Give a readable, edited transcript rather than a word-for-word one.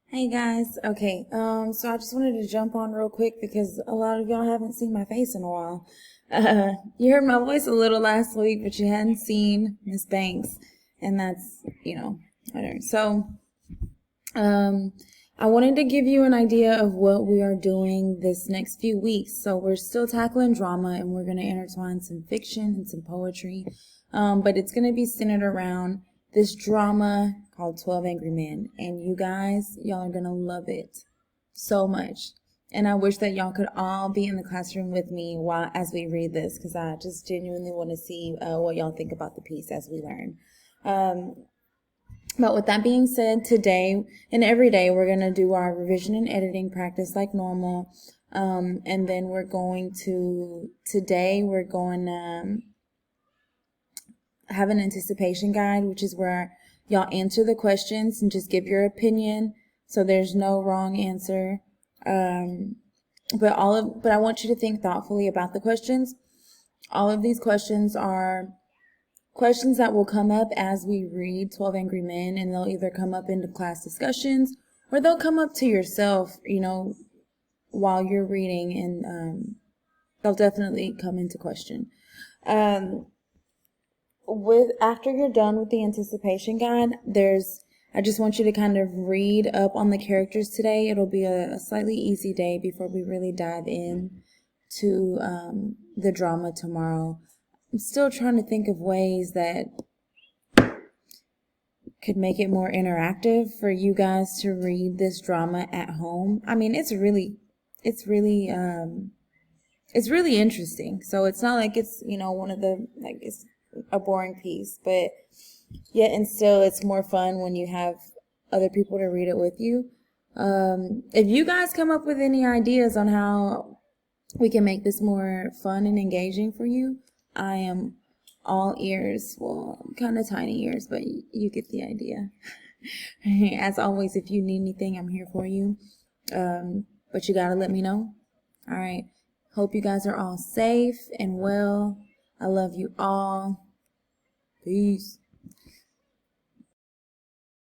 Hey guys, okay, so I just wanted to jump on real quick because a lot of y'all haven't seen my face in a while. You heard my voice a little last week, but you hadn't seen Miss Banks, and that's, whatever. So, um, I wanted to give you an idea of what we are doing this next few weeks. So we're still tackling drama, and we're going to intertwine some fiction and some poetry, but it's going to be centered around this drama called 12 Angry Men. And you guys, y'all are going to love it so much. And I wish that y'all could all be in the classroom with me as we read this, because I just genuinely want to see what y'all think about the piece as we learn. But with that being said, today and every day we're going to do our revision and editing practice like normal. And then today we're going to have an anticipation guide, which is where y'all answer the questions and just give your opinion. So there's no wrong answer. But I want you to think thoughtfully about the questions. All of these questions are questions that will come up as we read 12 Angry Men, and they'll either come up into class discussions or they'll come up to yourself, while you're reading, and they'll definitely come into question. After you're done with the anticipation guide, I just want you to kind of read up on the characters today. It'll be a slightly easy day before we really dive in to the drama tomorrow. I'm still trying to think of ways that could make it more interactive for you guys to read this drama at home. I mean, it's really interesting. So it's not like it's, it's a boring piece, but yet and still it's more fun when you have other people to read it with you. If you guys come up with any ideas on how we can make this more fun and engaging for you, I am all ears. Well, kind of tiny ears, but you get the idea. As always, if you need anything, I'm here for you. But you gotta let me know. All right. Hope you guys are all safe and well. I love you all. Peace.